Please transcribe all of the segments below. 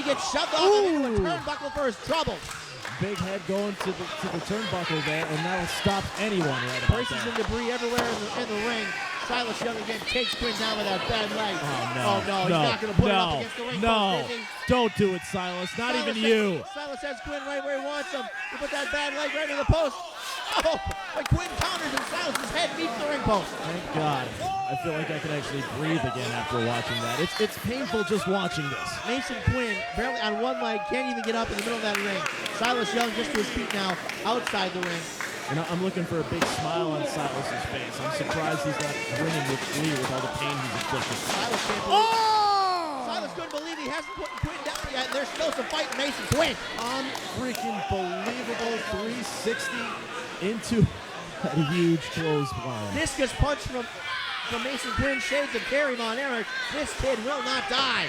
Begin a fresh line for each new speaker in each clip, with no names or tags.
gets shoved off into a turnbuckle for his trouble.
Big head going to the turnbuckle there, and that'll stop anyone right about
Braces
that.
and debris everywhere in the ring. Silas Young again takes Quinn down with that bad leg.
Oh, no.
He's not going to put it up against the ring post, is he?
Don't do it, Silas. Not
Silas
even you.
Silas has Quinn right where he wants him. He put that bad leg right in the post. Oh, but Quinn counters and Silas's head meets the ring post.
Thank God. I feel like I can actually breathe again after watching that. It's painful just watching this.
Mason Quinn, barely on one leg, can't even get up in the middle of that ring. Silas Young just to his feet now, outside the ring.
And I'm looking for a big smile on Silas's face. I'm surprised he's not grinning with glee with all the pain he's inflicted.
Silas can't believe Silas couldn't believe he hasn't put Quinn down yet. There's still some fight in Mason Quinn.
Unfreaking believable 360 into a huge clothesline.
Discus punch from Mason Quinn, shades of Kerry Von Erich. This kid will not die.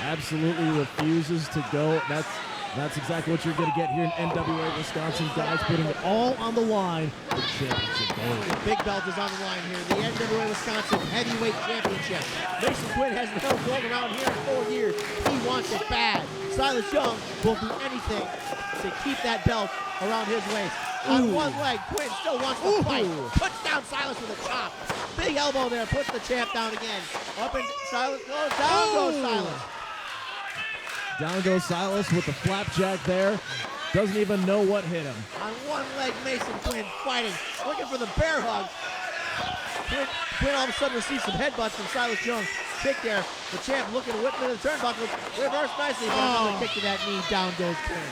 Absolutely refuses to go. That's exactly what you're going to get here in NWA Wisconsin. Guys putting it all on the line for championship gold.
The big belt is on the line here. The NWA Wisconsin Heavyweight Championship. Mason Quinn hasn't held gold around here in 4 years. He wants it bad. Silas Young will do anything to keep that belt around his waist. On one leg, Quinn still wants to fight. Puts down Silas with a chop. Big elbow there, puts the champ down again. Up and Silas goes down, goes Silas.
Down goes Silas with the flapjack there. Doesn't even know what hit him.
On one leg, Mason Quinn fighting, looking for the bear hug. Quinn all of a sudden receives some headbutts from Silas Young. Kick there. The champ looking to whip into the turnbuckle. Reverse nicely, but another kick to that knee. Down goes Quinn.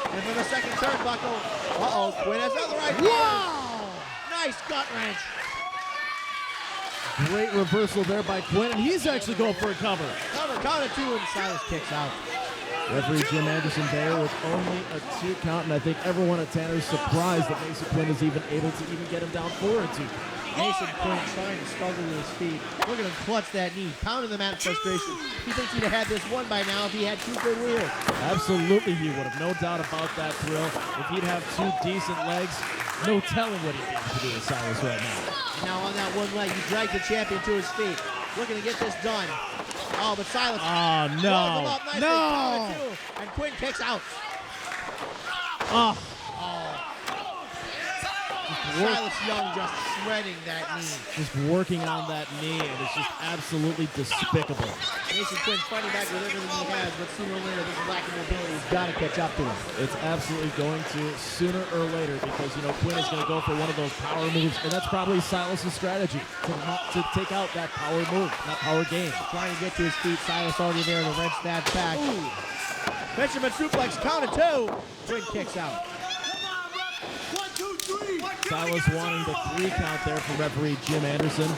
And for the second turnbuckle, Quinn has another right. Wow! Nice gut wrench.
Great reversal there by Quinn, and he's actually going for a cover.
Count of 2, and Silas kicks out.
Referee Jim Anderson there with only a 2 count, and I think everyone at Tanner's surprised that Mason Quinn is even able to even get him down for a 2.
Mason Quinn trying to struggle to his feet. Look at him clutch that knee, pounding the mat in frustration. He thinks he'd have had this one by now if he had 2 good wheels.
Absolutely he would have, no doubt about that, Thrill. If he'd have 2 decent legs, no telling what he'd be able to do with Silas right now.
Now on that one leg, he dragged the champion to his feet. Looking to get this done. Oh, but Silas rolls him up nicely, count of 2, and Quinn kicks out. Silas Young just shredding that knee.
Just working on that knee, and it's just absolutely despicable.
Mason Quinn fighting back with everything he has, but sooner or later, this lack of mobility has got to catch up to him.
It's absolutely going to sooner or later because, Quinn is going to go for one of those power moves, and that's probably Silas's strategy, to take out that power move, that power game.
Trying to get to his feet, Silas already there to wrench that back. Benjamin suplex, count of 2. Quinn kicks out.
Silas wanting the 3 count there from referee Jim Anderson.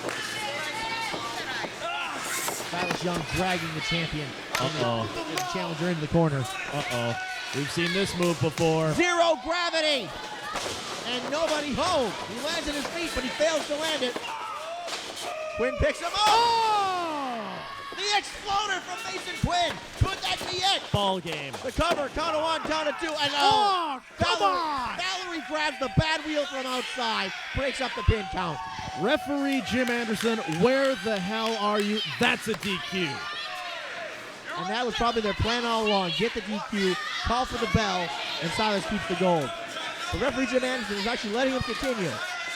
Silas Young dragging the champion.
Uh-oh.
The challenger into the corner.
Uh-oh. We've seen this move before.
Zero gravity. And nobody home. He lands at his feet, but he fails to land it. Quinn picks him up. The exploder from Mason Quinn. Could that be it?
Ball game.
The cover, count of 1, count of 2, and
come on!
Valerie grabs the bad wheel from outside, breaks up the pin count.
Referee Jim Anderson, where the hell are you? That's a DQ.
And that was probably their plan all along. Get the DQ, call for the bell, and Silas keeps the gold. The referee Jim Anderson is actually letting him continue.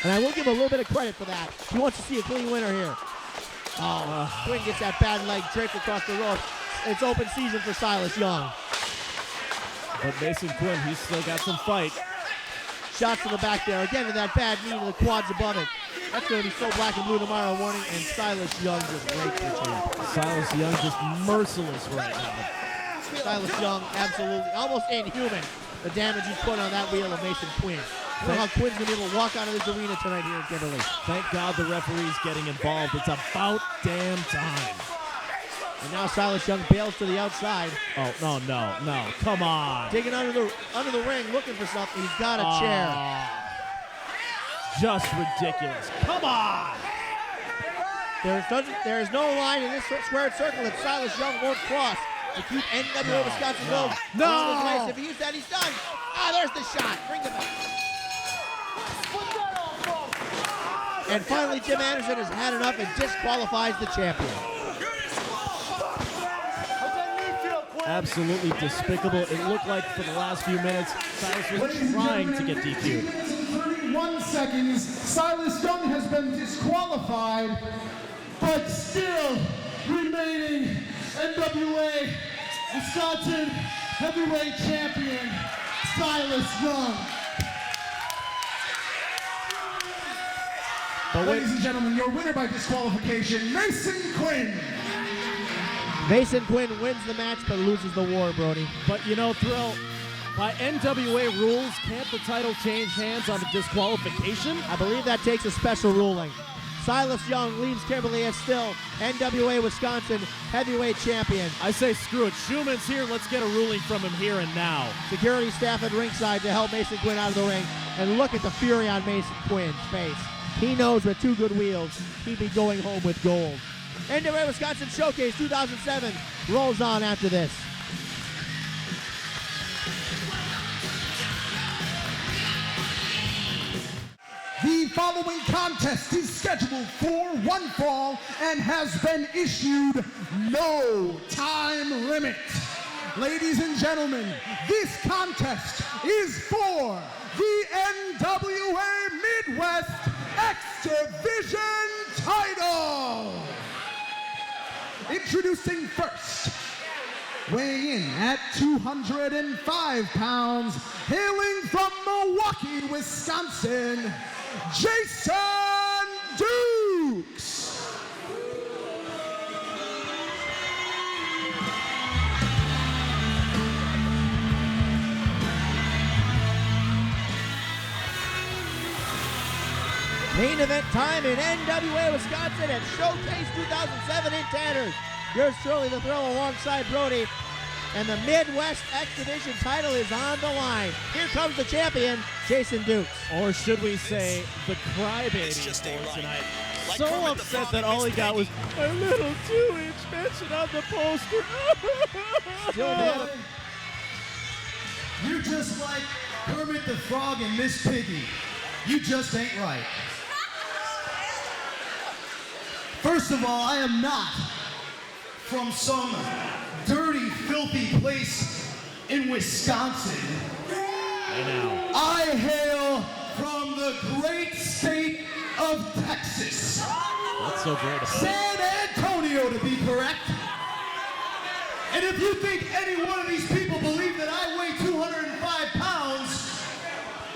And I will give him a little bit of credit for that. He wants to see a clean winner here. Quinn gets that bad leg draped across the rope. It's open season for Silas Young.
But Mason Quinn, he's still got some fight.
Shots to the back there. Again with that bad knee to the quads above it. That's going to be so black and blue tomorrow morning. And Silas Young just rakes the champ.
Silas Young just merciless right now.
Silas Young, absolutely, almost inhuman. The damage he's put on that wheel of Mason Quinn. I don't know how Quinn's going to be able to walk out of this arena tonight here in Kimberly.
Thank God the referee's getting involved. It's about damn time.
And now Silas Young bails to the outside.
Oh, no. Come on.
Digging under the ring, looking for something. He's got a chair.
Just ridiculous. Come on.
There is no line in this squared circle that Silas Young won't cross to keep NWA Wisconsin gold.
No.
If he uses that, he's done. There's the shot. Bring it back. And finally, Jim Anderson has had enough and disqualifies the champion.
Absolutely despicable. It looked like for the last few minutes, Silas was trying to get DQ'd.
3 minutes and 31 seconds. Silas Young has been disqualified, but still remaining NWA Wisconsin Heavyweight Champion, Silas Young.
But
Ladies and gentlemen, your winner by disqualification, Mason Quinn.
Mason Quinn wins the match but loses the war, Brody.
But you know, Thrill, by NWA rules, can't the title change hands on a disqualification?
I believe that takes a special ruling. Silas Young leaves Kimberly as still NWA Wisconsin Heavyweight Champion.
I say screw it. Schumann's here. Let's get a ruling from him here and now.
Security staff at ringside to help Mason Quinn out of the ring. And look at the fury on Mason Quinn's face. He knows with 2 good wheels, he'd be going home with gold. NWA Wisconsin Showcase 2007 rolls on after this.
The following contest is scheduled for one fall and has been issued no time limit. Ladies and gentlemen, this contest is for the NWA Midwest X Division title. Introducing first, weighing in at 205 pounds, hailing from Milwaukee, Wisconsin, Jason Dukes.
Main event time in NWA Wisconsin at Showcase 2007 in Tanner. Yours truly, The Thrill, alongside Brody. And the Midwest X Division title is on the line. Here comes the champion, Jason Dukes.
Or should we say, the crybaby for tonight.
Like
So
Kermit the
upset
Frog
that all he
meets
got was
Peggy.
a little 2-inch mention on the poster.
Still there.
You just like Kermit the Frog and Miss Piggy. You just ain't right. First of all, I am not from some dirty, filthy place in Wisconsin.
Hey now.
I hail from the great state of Texas.
That's so great.
San Antonio, to be correct. And if you think any one of these people believe that I weigh 205 pounds,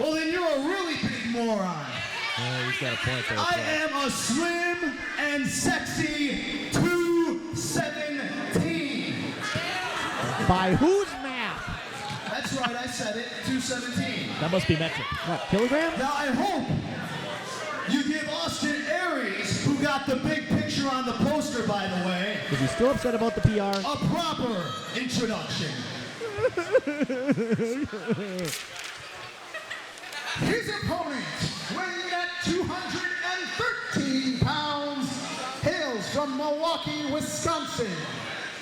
well, then you're a really big moron.
Yeah, he's got a point there.
I am a slim and sexy 217.
By whose math?
That's right, I said it, 217.
That must be metric.
What, kilograms?
Now I hope you give Austin Aries, who got the big picture on the poster, by the way,
Is he still upset about the PR?
a proper introduction. His opponent, weighing at 213 pounds, hails from Milwaukee, Wisconsin,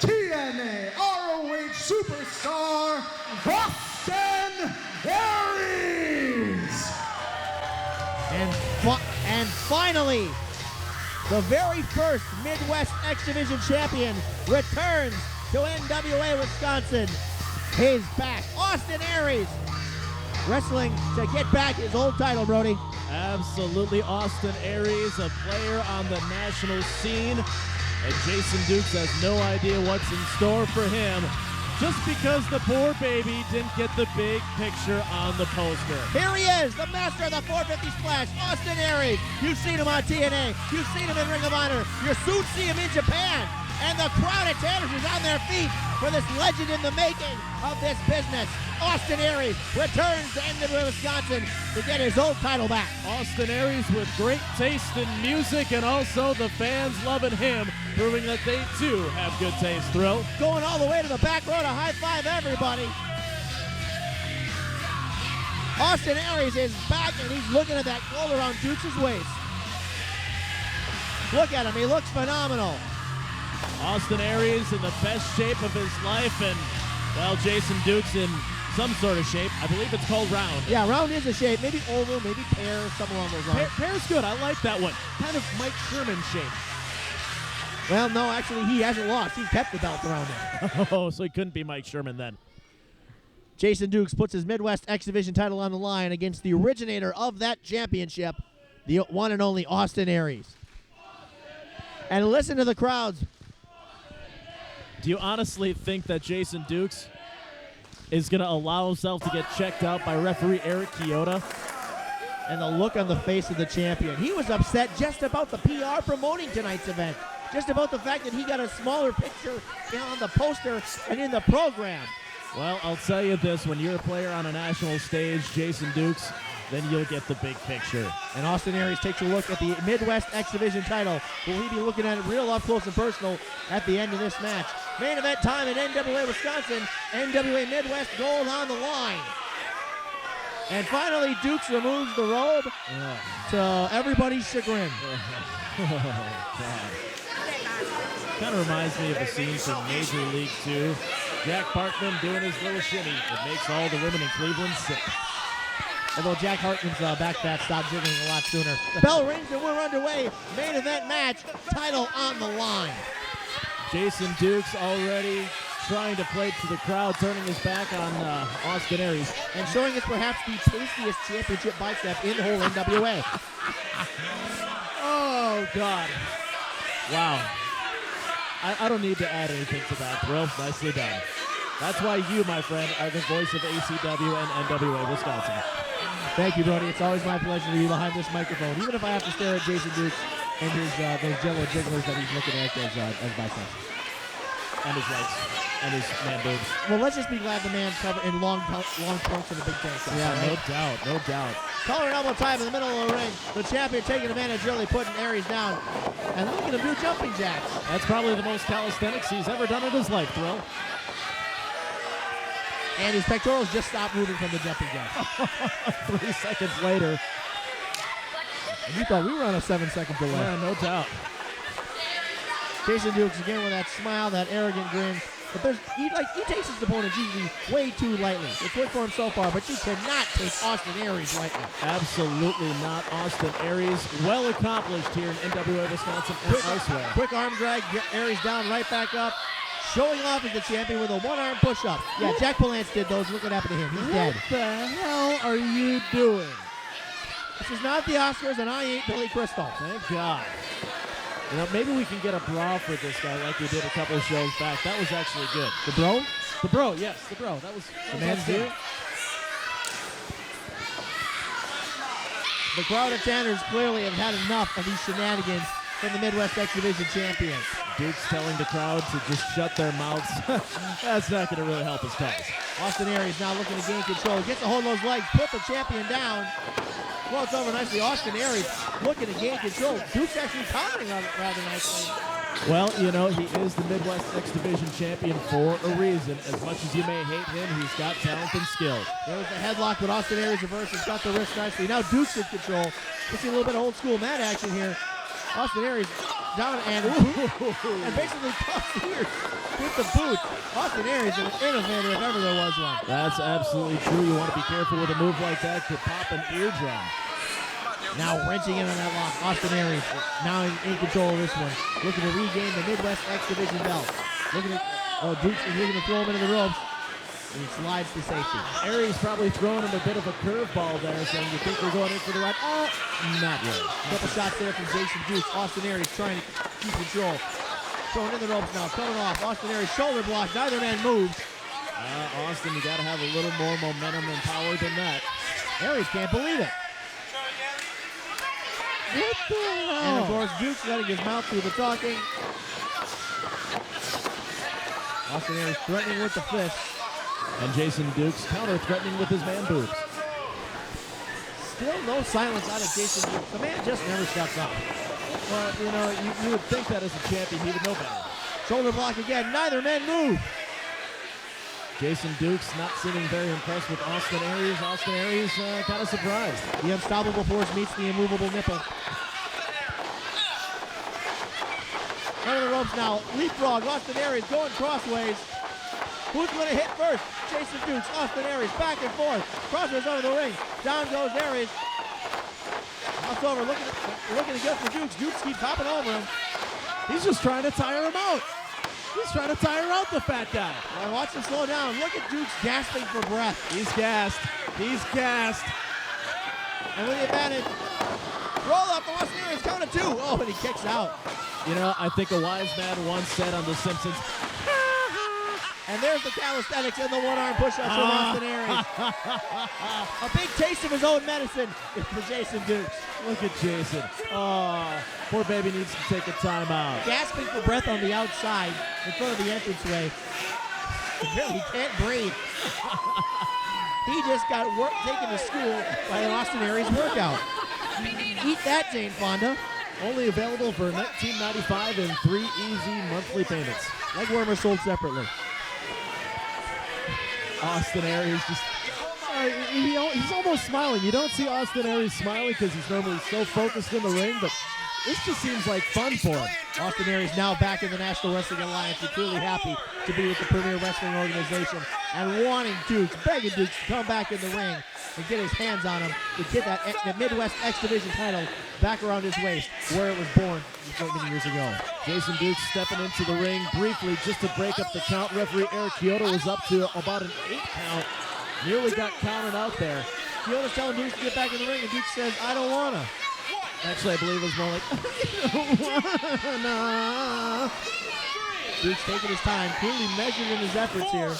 TNA ROH superstar, Austin Aries.
And finally, the very first Midwest X Division champion returns to NWA Wisconsin. He's back. Austin Aries wrestling to get back his old title, Brody.
Absolutely. Austin Aries, a player on the national scene. And Jason Dukes has no idea what's in store for him, just because the poor baby didn't get the big picture on the poster.
Here he is, the master of the 450 splash, Austin Aries. You've seen him on TNA. You've seen him in Ring of Honor. You'll soon see him in Japan. And the crowd at Tanner's is on their feet for this legend in the making of this business. Austin Aries returns to NWA Wisconsin to get his old title back.
Austin Aries with great taste in music, and also the fans loving him, proving that they too have good taste. Thrill.
Going all the way to the back row to high-five everybody. Austin Aries is back, and he's looking at that gold around Dukes' waist. Look at him. He looks phenomenal.
Austin Aries in the best shape of his life, and, well, Jason Dukes in some sort of shape. I believe it's called round.
Yeah, round is a shape. Maybe oval, maybe pear, something along those lines.
Pear's good. I like that one. Kind of Mike Sherman shape.
Well, no, actually, he hasn't lost. He's kept the belt around him.
Oh, so he couldn't be Mike Sherman then.
Jason Dukes puts his Midwest X Division title on the line against the originator of that championship, the one and only Austin Aries. And listen to the crowds.
Do you honestly think that Jason Dukes is going to allow himself to get checked out by referee Eric Chioda?
And the look on the face of the champion. He was upset just about the PR promoting tonight's event. Just about the fact that he got a smaller picture on the poster and in the program.
Well, I'll tell you this. When you're a player on a national stage, Jason Dukes, then you'll get the big picture.
And Austin Aries takes a look at the Midwest X Division title. Will he be looking at it real up close and personal at the end of this match? Main event time in NWA Wisconsin. NWA Midwest gold on the line. And finally, Dukes removes the robe to everybody's chagrin.
Kind of reminds me of a scene from Major League 2. Jack Parkman doing his little shimmy. It makes all the women in Cleveland sick.
Although Jack Hartman's back fat stopped jiggling a lot sooner. The bell rings and we're underway. Main event match, title on the line.
Jason Dukes already trying to play to the crowd, turning his back on Austin Aries.
And showing us perhaps the tastiest championship bicep in the whole NWA.
Oh, God. Wow. I don't need to add anything to that, Thrill. Nicely done. That's why you, my friend, are the voice of ACW and NWA Wisconsin.
Thank you, Brody. It's always my pleasure to be behind this microphone, even if I have to stare at Jason Dukes and his those jello jigglers that he's looking at as biceps.
And his legs. And his man boobs.
Well, let's just be glad the man's covered in long trunks and a big tank top.
Yeah,
right?
no doubt, no doubt.
Collar and elbow time in the middle of the ring. The champion taking advantage, really putting Aries down. And look at him do jumping jacks.
That's probably the most calisthenics he's ever done in his life, Thrill.
And his pectorals just stopped moving from the jumping jacks.
3 seconds later.
And you thought we were on a 7-second delay.
Yeah, no doubt.
Jason Dukes again with that smile, that arrogant grin. But he takes his opponents usually way too lightly. It's worked for him so far, but you cannot take Austin Aries lightly.
Absolutely not. Austin Aries, well accomplished here in NWA Wisconsin and elsewhere.
Quick arm drag, get Aries down, right back up. Showing off as the champion with a one-arm push-up. Yeah, Jack Palance did those. Look what happened to him. He's dead.
What the hell are you doing?
This is not the Oscars, and I ain't Billy Crystal.
Thank God. You know, maybe we can get a bra for this guy like we did a couple of shows back. That was actually good.
The bro?
The bro, yes, the bro. That was
The man's
good.
here. The crowd at Tanner's clearly have had enough of these shenanigans from the Midwest X Division champions.
Duke's telling the crowd to just shut their mouths. That's not going to really help his cause.
Austin Aries now looking to gain control. Gets a hold of those legs, put the champion down. Well, it's over nicely. Austin Aries looking to gain control. Duke's actually countering rather nicely.
Well, you know, he is the Midwest X Division champion for a reason. As much as you may hate him, he's got talent and skill.
There was the headlock, but Austin Aries reverses, got the wrist nicely. Now Duke's in control. We see a little bit of old school mat action here. Austin Aries down and basically cuffs ears with the boot. Austin Aries is an innovator if ever there was one.
That's absolutely true. You want to be careful with a move like that. Could pop an eardrum.
Now wrenching in on that lock. Austin Aries now in control of this one. Looking to regain the Midwest X Division belt. Duke's is looking to throw him into the ropes. And he slides to safety.
Aries probably throwing him a bit of a curveball there, saying, you think we're going in for the right? Not really.
Couple shots there from Jason Dukes. Austin Aries trying to keep control. Throwing in the ropes now. Coming off. Austin Aries shoulder block. Neither man moves.
Austin, you got to have a little more momentum and power than that.
Aries can't believe it.
What the hell?
And of course, Dukes letting his mouth do the talking. Austin Aries threatening with the fist.
And Jason Dukes counter-threatening with his man boobs.
Still no silence out of Jason Dukes. The man just never shuts up.
Well, you know, you would think that as a champion he would know better.
Shoulder block again. Neither man move.
Jason Dukes not seeming very impressed with Austin Aries. Austin Aries kind of surprised.
The unstoppable force meets the immovable nipple. Under the ropes now. Leapfrog. Austin Aries going crossways. Who's going to hit first? Jason Dukes, Austin Aries, back and forth. Crossways over the ring. Down goes Aries. Hops over, looking to go for Dukes. Dukes keeps hopping over him.
He's just trying to tire him out. He's trying to tire out the fat guy.
Well, watch him slow down. Look at Dukes gasping for breath.
He's gassed. He's gassed.
And with the advantage, roll up. Austin Aries counting 2. Oh, and he kicks out.
You know, I think a wise man once said on The Simpsons,
and there's the calisthenics and the one-arm push-ups from Austin Aries. A big taste of his own medicine for Jason Dukes.
look at Jason. Oh, poor baby needs to take a timeout.
Gasping for breath on the outside in front of the entranceway. He can't breathe. He just got taken to school by an Austin Aries workout. Eat that, Jane Fonda.
Only available for $19.95 in 3 easy monthly payments.
Legworm are sold separately.
Austin Aries just, he's almost smiling. You don't see Austin Aries smiling because he's normally so focused in the ring, but this just seems like fun for him.
Austin Aries now back in the National Wrestling Alliance. He's clearly happy to be with the Premier Wrestling Organization and wanting Dukes, begging Dukes to come back in the ring and get his hands on him to get that Midwest X Division title back around his waist where it was born so many years ago.
Jason Dukes stepping into the ring briefly just to break up the count. Referee Eric Kyoto was up to about an 8 count. Nearly got counted out there.
Kyoto's telling Dukes to get back in the ring, and Dukes says, I don't wanna.
Actually, I believe it was more like, I don't wanna.
Dukes taking his time, clearly measured in his efforts here,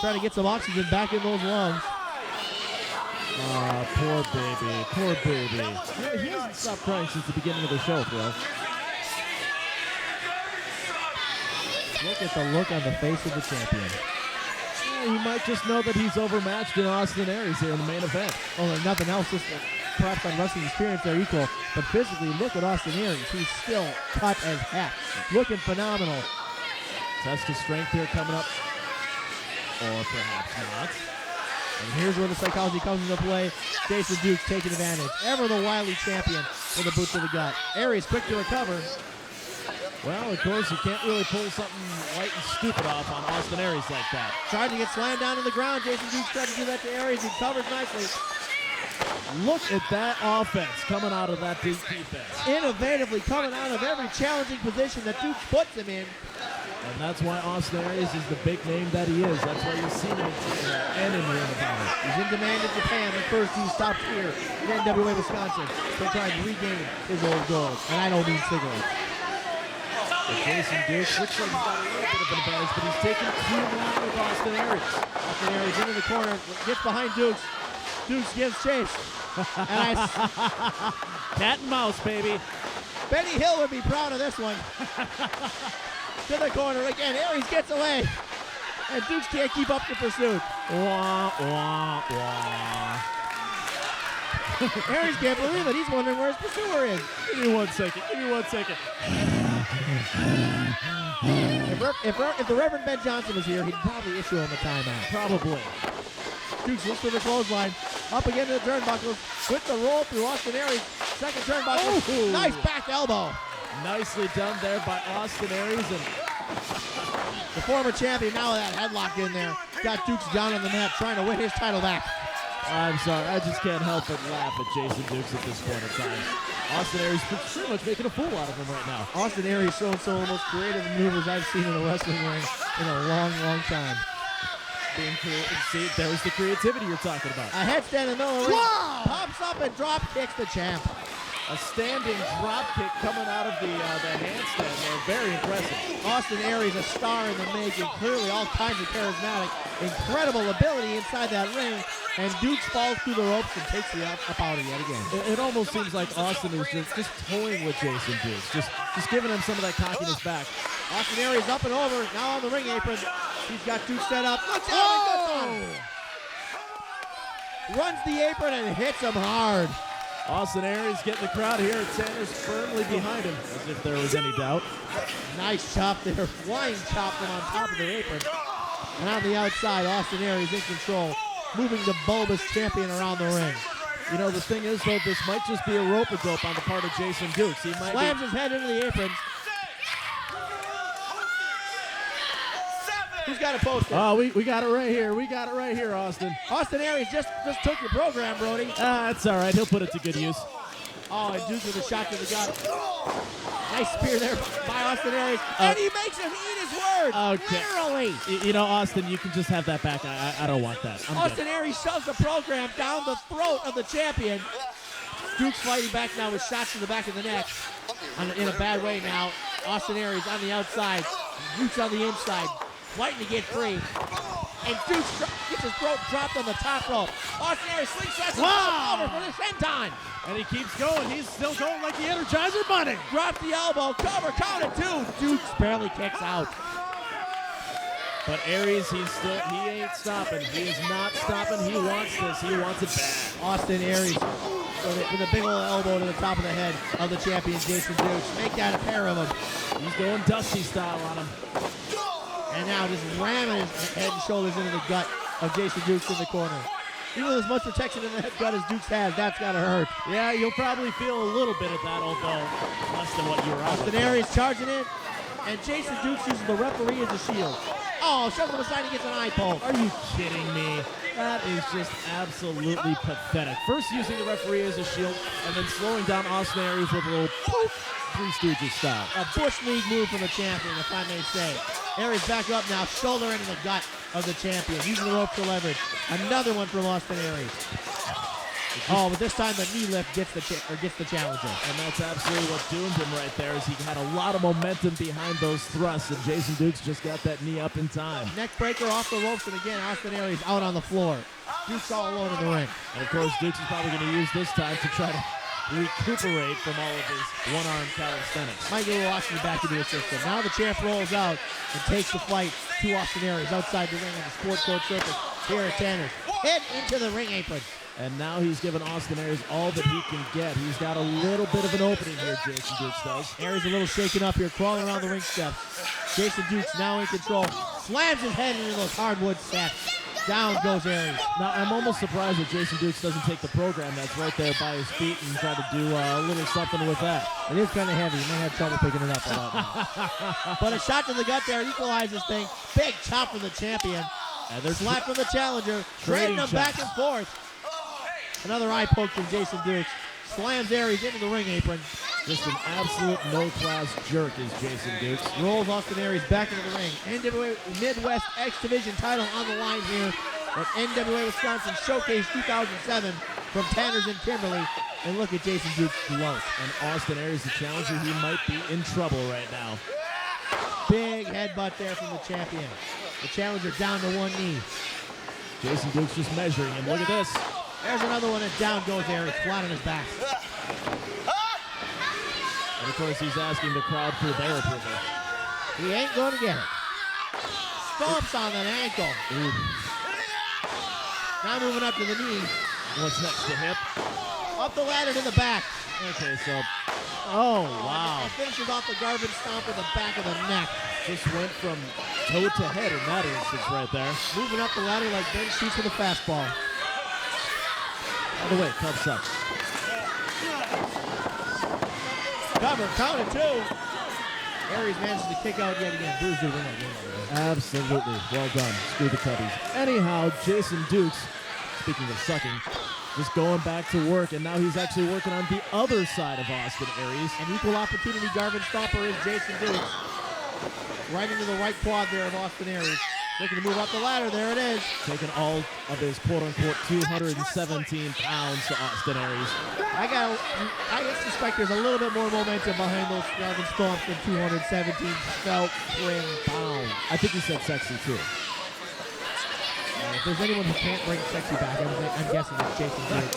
trying to get some oxygen back in those lungs.
Oh, poor baby, poor baby. He hasn't stopped crying since the beginning of the show, bro.
Look at the look on the face of the champion.
He might just know that he's overmatched in Austin Aries here in the main event.
Oh, and nothing else, just perhaps on wrestling experience they're equal, but physically, look at Austin Aries. He's still cut as heck. Looking phenomenal.
Test his strength here coming up. Or perhaps not.
And here's where the psychology comes into play. Jason Dukes taking advantage. Ever the wily champion with a boot to the gut. Aries quick to recover.
Well, of course, you can't really pull something light and stupid off on Austin Aries like that.
Tried to get slammed down on the ground. Jason Dukes tried to do that to Aries. He covers nicely.
Look at that offense coming out of that deep defense.
Innovatively coming out of every challenging position that Dukes puts him in.
And that's why Austin Aries is the big name that he is. That's why you've seen him in Canada and in Ring of Honor.
He's in demand in Japan, but first he stopped here in NWA Wisconsin to try and regain his old gold. And I don't mean cigarettes.
But Jason Dukes looks like he's got a little bit of an advantage, but he's taking too long with Austin Aries.
Austin Aries into the corner, gets behind Dukes. Dukes gives chase. And
cat and mouse, baby.
Benny Hill would be proud of this one. To the corner again. Aries gets away. And Dukes can't keep up the pursuit.
Wah, wah, wah.
Aries can't believe it. He's wondering where his pursuer is.
Give me 1 second. Give me 1 second.
If the Reverend Ben Johnson was here, he'd probably issue him a timeout.
Probably.
Dukes looks for the clothesline. Up again to the turnbuckles. With the roll through Austin Aries. Second turnbuckle.
Ooh.
Nice back elbow.
Nicely done there by Austin Aries. And
the former champion now with that headlock in there. Got Dukes down on the mat trying to win his title back.
I'm sorry, I just can't help but laugh at Jason Dukes at this point in time. Austin Aries pretty much making a fool out of him right now.
Austin Aries showing some of the most creative maneuvers I've seen in a wrestling ring in a long, long time.
Being creative. See, there's the creativity you're talking about.
A headstand in the middle of the ring. Pops up and drop kicks the champ.
A standing drop kick coming out of the handstand there. Very impressive.
Austin Aries, a star in the making. Clearly all kinds of charismatic. Incredible ability inside that ring. And Dukes falls through the ropes and takes the up out yet again.
It almost seems like Austin is just toying with Jason Dukes. Just giving him some of that cockiness back.
Austin Aries up and over. Now on the ring apron. He's got Dukes set up. Looks out and gets on. Runs the apron and hits him hard.
Austin Aries getting the crowd here at Sanders firmly behind him, as if there was any doubt.
Nice chop there. Flying chop from on top of the apron. And on the outside, Austin Aries in control, moving the bulbous champion around the ring.
You know, the thing is, though, this might just be a rope-a-dope on the part of Jason Dukes. He might
slams his head into the apron. Who's got it posted?
Oh, we got it right here. We got it right here, Austin.
Austin Aries just took your program, Brody.
That's all right. He'll put it to good use.
Oh, and Dukes with a shot to the gut. Nice spear there by Austin Aries. And he makes him eat his words.
Okay.
Literally.
You know, Austin, you can just have that back. I don't want that. I'm
Austin
good.
Aries shoves the program down the throat of the champion. Dukes fighting back now with shots to the back of the neck. In a bad way now. Austin Aries on the outside. Dukes on the inside. Fighting to get free. And Dukes gets his throat dropped on the top rope. Austin Aries slingshots
Wow.
over for the senton.
And he keeps going. He's still going like the Energizer Bunny.
Drop the elbow. Cover. Count it two. Dukes barely kicks out.
But Aries, he ain't stopping. He is not stopping. He wants this. He wants it bad.
Austin Aries with a big old elbow to the top of the head of the champion, Jason Dukes. Make that a pair of them.
He's going Dusty style on him.
And now just ramming his head and shoulders into the gut of Jason Dukes in the corner. Even with as much protection in the head gut as Dukes has, that's got to hurt.
Yeah, you'll probably feel a little bit of that, although less than what you were out
Austin
with.
Aries charging in, and Jason Dukes uses the referee as a shield. Oh, shoves him aside and gets an eye poke.
Are you kidding me? That is just absolutely pathetic. First using the referee as a shield, and then slowing down Austin Aries with a little poof, Three Stooges style.
A Bush League move from the champion, if I may say. Aries back up now, shoulder into the gut of the champion, using the rope for leverage. Another one from Austin Aries. Oh, but this time the knee lift gets the challenger.
And that's absolutely what doomed him right there, is he had a lot of momentum behind those thrusts, and Jason Dukes just got that knee up in time.
Neck breaker off the ropes, and again, Austin Aries out on the floor. Dukes all alone in the ring.
And of course, Dukes is probably going to use this time to try to recuperate from all of his one-arm calisthenics.
Might get a little Austin back into his system. Now the champ rolls out and takes the fight to Austin Aries outside the ring on the sports court surface here at Tanner's. Head into the ring apron.
And now he's given Austin Aries all that he can get. He's got a little bit of an opening here, Jason Dukes does.
Aries a little shaken up here, crawling around the ring steps. Jason Dukes now in control. Slams his head into those hardwood steps. Down goes Aries.
Now, I'm almost surprised that Jason Dukes doesn't take the program that's right there by his feet and try to do a little something with that.
It is kind of heavy. You might have trouble picking it up. Now. But a shot to the gut there equalizes thing. Big chop from the champion.
And there's
Slap from the challenger. Trading them
shots.
back and forth. Another eye poke from Jason Dukes. Slams Aries into the ring apron.
just an absolute no-class jerk is Jason Dukes.
Rolls Austin Aries back into the ring. NWA Midwest X Division title on the line here at NWA Wisconsin Showcase 2007 from Tanner's and Kimberly. And look at Jason Dukes gloat.
And Austin Aries, the challenger, he might be in trouble right now.
Big headbutt there from the champion. The challenger down to one knee.
Jason Dukes just measuring him. Look at this.
There's another one, and down goes Aries, flat on his back.
And of course, he's asking the crowd for their approval.
He ain't going to get it. Stomps on an ankle.
Ooh.
Now moving up to the knee.
What's next, the hip?
Up the ladder to the back.
Okay, so, oh, wow.
And finishes off the garbage stomp with the back of the neck.
Just went from toe to head in that instance right there.
Moving up the ladder like Ben shoots with a fastball.
By the way, cuffs up.
Cover, count it two. Aries manages to kick out yet again. Bruised the ring again.
Absolutely. Well done. Screw the Cubbies. Anyhow, Jason Dukes, speaking of sucking, just going back to work, and now he's actually working on the other side of Austin Aries.
An equal opportunity garbage stomper is Jason Dukes. Right into the right quad there of Austin Aries. Looking to move up the ladder. There it is.
Taking all of his quote-unquote 217 pounds to Austin Aries.
I suspect there's a little bit more momentum behind those garbage stomps than 217 felt spring pounds.
I think he said sexy, too.
If there's anyone who can't bring sexy back, I'm guessing it's Jason Dukes.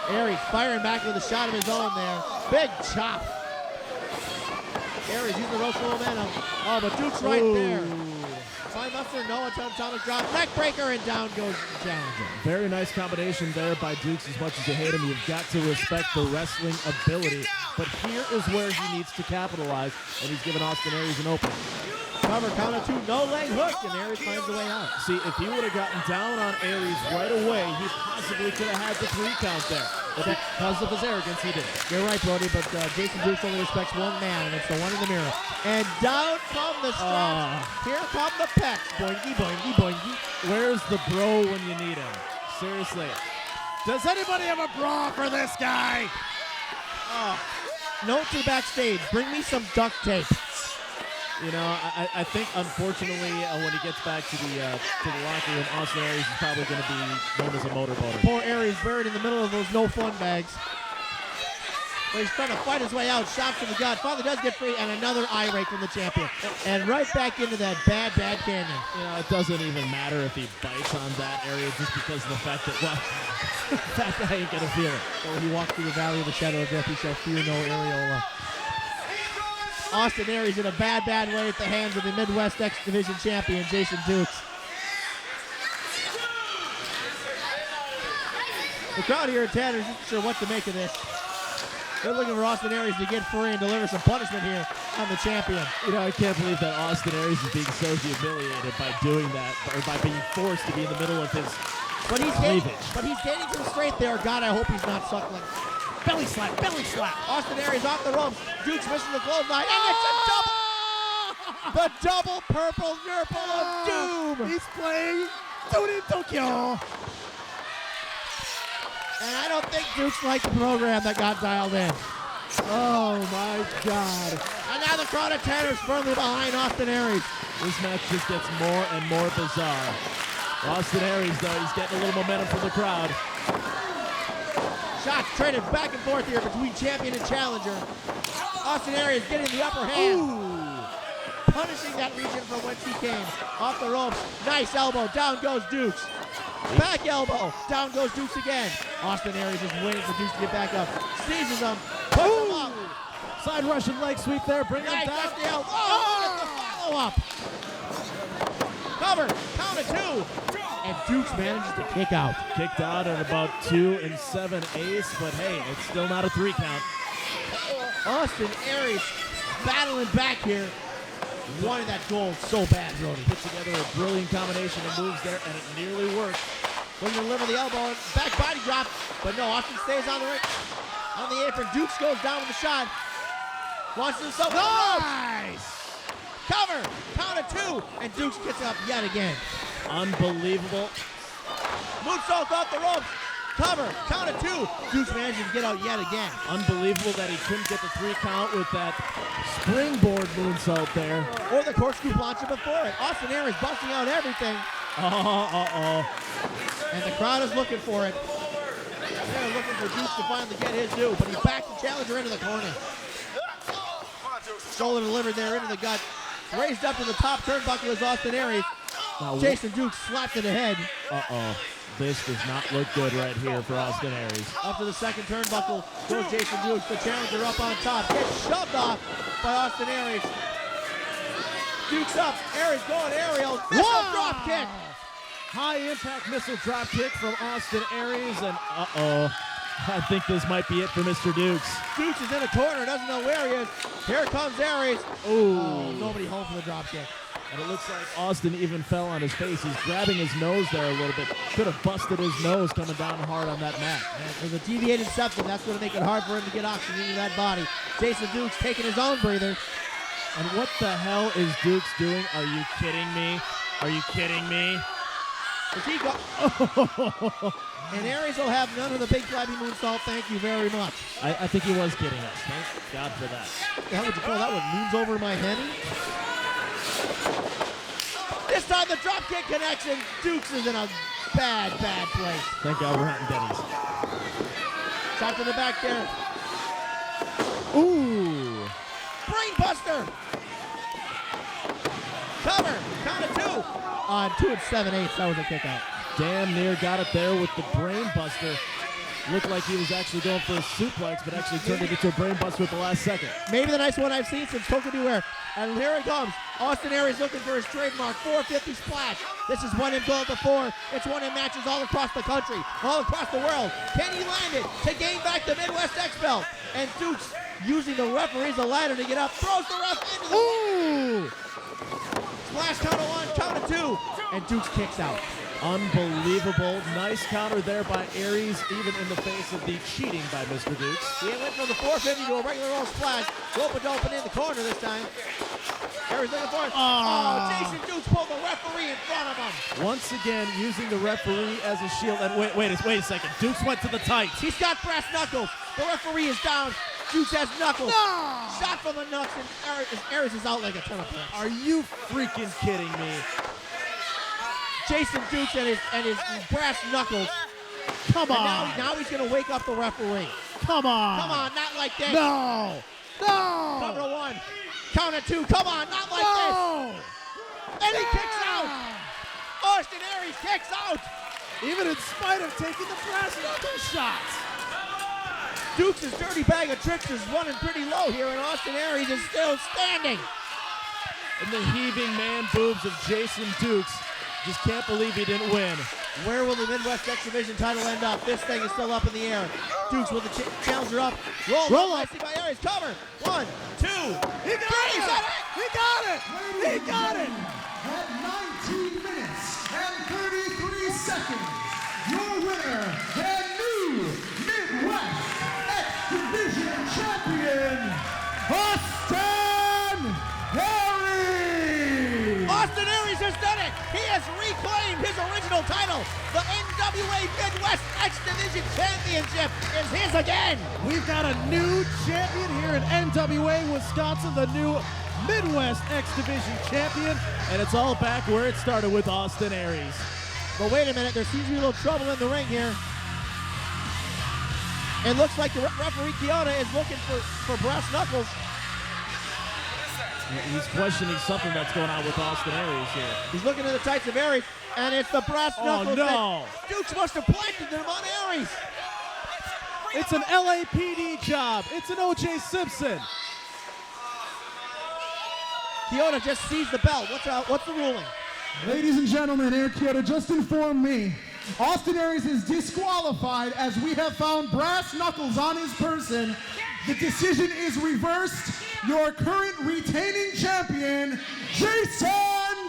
Aries firing back with a shot of his own there. Big chop. Aries using the ropes for momentum. Oh, but Duke's right there. By Buster, no atomic drop. Neck breaker, and down goes the challenger.
Very nice combination there by Dukes. As much as you hate him, you've got to respect the wrestling ability. But here is where he needs to capitalize, and he's given Austin Aries an opening.
Cover, count of two, no leg hook, and Aries finds the way out.
See, if he would have gotten down on Aries right away, he possibly could have had the 3 count there. But because of his arrogance, he didn't.
You're right, Brody, but Jason Dukes only respects one man, and it's the one in the mirror. And down come the straps. Here come the pecs. Boingy, boingy, boingy.
Where's the bro when you need him? Seriously. Does anybody have a bra for this guy?
Note to the backstage, bring me some duct tape.
You know, I think unfortunately when he gets back to the locker room, Austin Aries is probably going to be known as a motorboater.
Poor Aries buried in the middle of those no fun bags. But he's trying to fight his way out. Shot to the gut. Finally does get free, and another eye rake from the champion. And right back into that bad canyon.
You know, it doesn't even matter if he bites on that area just because of the fact that, well, that guy ain't going to feel it.
So when he walks through the valley of the shadow of death, he shall fear no areola. Austin Aries in a bad way at the hands of the Midwest X Division champion, Jason Dukes. The crowd here at Tanner's isn't sure what to make of this. They're looking for Austin Aries to get free and deliver some punishment here on the champion.
You know, I can't believe that Austin Aries is being so humiliated by doing that, or by being forced to be in the middle of his cleavage.
But he's gaining some strength there. God, I hope he's not suckling.
Belly slap, belly slap.
Austin Aries off the ropes. Dukes missing the clothesline. And it's a double. The double purple nurple of doom.
He's playing Tony Tokyo.
And I don't think Dukes liked the program that got dialed in.
Oh my God.
And now the crowd of Tanner's firmly behind Austin Aries.
This match just gets more and more bizarre. Austin Aries, though, he's getting a little momentum from the crowd.
Shots traded back and forth here between champion and challenger. Austin Aries getting the upper hand.
Ooh.
Punishing that region from whence he came. Off the ropes. Nice elbow. Down goes Dukes. Back elbow. Down goes Dukes again. Austin Aries is waiting for Dukes to get back up. Seizes him. Puts him up.
Side Russian leg sweep there. Bring him
Nice
down.
up the elbow. Oh, the follow-up. Cover. Count of two. And Dukes manages to kick out.
Kicked out at about 2 7/8, but hey, it's still not a 3 count.
Austin Aries battling back here. Wanted that gold so bad, Brody.
Put together a brilliant combination of moves there, and it nearly worked.
Going to deliver the elbow, back body drop, but no, Austin stays on the ring. On the apron, Dukes goes down with the shot. Launches himself.
Nice!
Cover, count of two, and Dukes gets up yet again.
Unbelievable.
Moonsault off the ropes. Cover, count of two. Dukes manages to get out yet again.
Unbelievable that he couldn't get the 3 count with that springboard moonsault there.
Or the corkscrew plancha before it. Austin Aries busting out everything, and the crowd is looking for it. They're looking for Dukes to finally get his due, but he backed the challenger into the corner. Shoulder delivered there into the gut. Raised up to the top turnbuckle is Austin Aries.
Now,
Jason Dukes slapped to the head.
This does not look good right here for Austin Aries.
Up to the second turnbuckle goes Jason Dukes. The challenger up on top. Gets shoved off by Austin Aries. Dukes up. Aries going aerial. Missile drop kick.
High impact missile drop kick from Austin Aries. And I think this might be it for Mr. Dukes.
Dukes is in a corner. Doesn't know where he is. Here comes Aries. Oh, nobody home for the drop kick.
And it looks like Austin even fell on his face. He's grabbing his nose there a little bit. Could have busted his nose coming down hard on that mat.
And there's a deviated septum. That's going to make it hard for him to get oxygen into that body. Jason Dukes taking his own breather.
And what the hell is Dukes doing? Are you kidding me? Are you kidding me?
Does he go? And Aries will have none of the big flabby moonsault. Thank you very much.
I think he was kidding us. Thank God for that.
What the hell would you call that one? Moons over my henny? This time the dropkick connection. Dukes is in a bad place.
Thank God we're not in Denny's.
Shot to the back there.
Ooh.
Brainbuster. Cover. Count of two. On 2 7/8. That was a kick out.
Damn near got it there with the brain buster. Looked like he was actually going for a suplex, but actually turned it into a brain buster at the last second.
Maybe the nice one I've seen since Tokyo Ware. And here it comes. Austin Aries looking for his trademark 450 splash. This is one in gold before. It's one in matches all across the country, all across the world. Can he land it to gain back the Midwest X belt? And Dukes using the referee as a ladder to get up. Throws the ref into the...
Ooh!
Splash count of 1, count of 2. And Dukes kicks out.
Unbelievable. Nice counter there by Aries, even in the face of the cheating by Mr. Dukes.
He went from the 450 to a regular old splash. Rope-a-dope in the corner this time. Aries looking for it. Oh, Jason Dukes pulled the referee in front of him.
Once again, using the referee as a shield. And wait a second. Dukes went to the tights.
He's got brass knuckles. The referee is down. Dukes has knuckles.
No!
Shot from the nuts, and Aries is out like a ton of bricks.
Are you freaking kidding me?
Jason Dukes and his brass knuckles.
Come
And
on.
now he's going to wake up the referee.
Come on.
Come on, not like this.
No. No.
Cover one. Counter two. Come on, not like
No.
this. And he kicks out. Austin Aries kicks out.
Even in spite of taking the brass knuckle shots.
Dukes' dirty bag of tricks is running pretty low here, and Austin Aries is still standing.
And the heaving man boobs of Jason Dukes. Just can't believe he didn't win.
Where will the Midwest X Division title end up? This thing is still up in the air. Dukes with the challenger up. Roll up. Nicely by Aries. Cover. 1, 2,
He got it. He got it. He got it.
At 19 minutes and 33 seconds, your winner and new Midwest X Division champion, Austin Aries!
Austin Aries has done it. He has reclaimed his original title. The NWA Midwest X Division Championship is his again.
We've got a new champion here in NWA Wisconsin, the new Midwest X Division champion.
And it's all back where it started with Austin Aries.
But wait a minute, there seems to be a little trouble in the ring here. It looks like the referee Kiona is looking for brass knuckles.
He's questioning something that's going on with Austin Aries here.
He's looking at the tights of Aries, and it's the brass
Oh,
knuckles
no.
that Dukes must have planted them on Aries.
It's an LAPD job. It's an O.J. Simpson.
Kiona just seized the belt. What's the ruling?
Ladies and gentlemen, Eric Kyoto just informed me Austin Aries is disqualified as we have found brass knuckles on his person. The decision is reversed. Your current retaining champion, Jason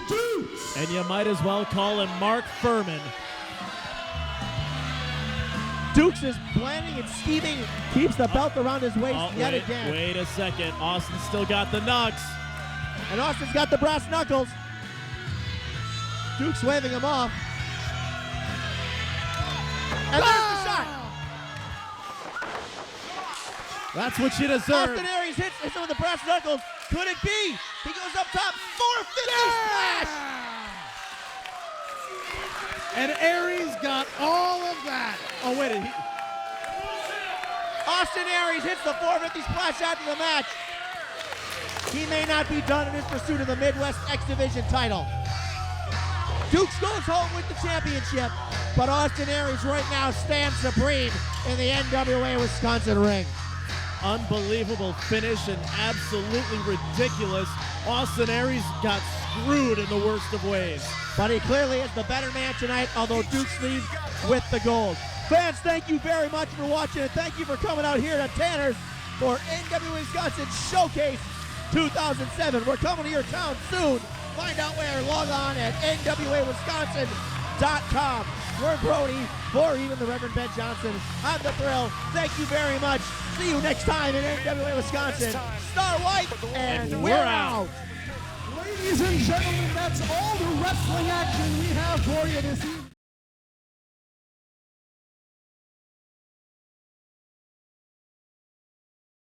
Dukes.
And you might as well call him Mark Furman.
Dukes is planning and scheming, keeps the belt around his waist yet again.
Wait a second. Austin still got the nugs.
And Austin's got the brass knuckles. Dukes waving him off. And there's the shot.
That's what you deserve.
Austin Aries hits him with the brass knuckles. Could it be? He goes up top. 450 splash.
And Aries got all of that. Oh, wait.
Austin Aries hits the 450 splash out of the match. He may not be done in his pursuit of the Midwest X Division title. Dukes goes home with the championship, but Austin Aries right now stands supreme in the NWA Wisconsin ring.
Unbelievable finish and absolutely ridiculous. Austin Aries got screwed in the worst of ways.
But he clearly is the better man tonight, although Dukes leaves with the gold. Fans, thank you very much for watching, and thank you for coming out here to Tanner's for NWA Wisconsin Showcase 2007. We're coming to your town soon. Find out where. Log on at nwawisconsin.com. We're Brody, for even the Reverend Ben Johnson. I'm The Thrill. Thank you very much. See you next time in NWA Wisconsin. Star White, and we're out.
Ladies and gentlemen, that's all the wrestling action we have for you this evening.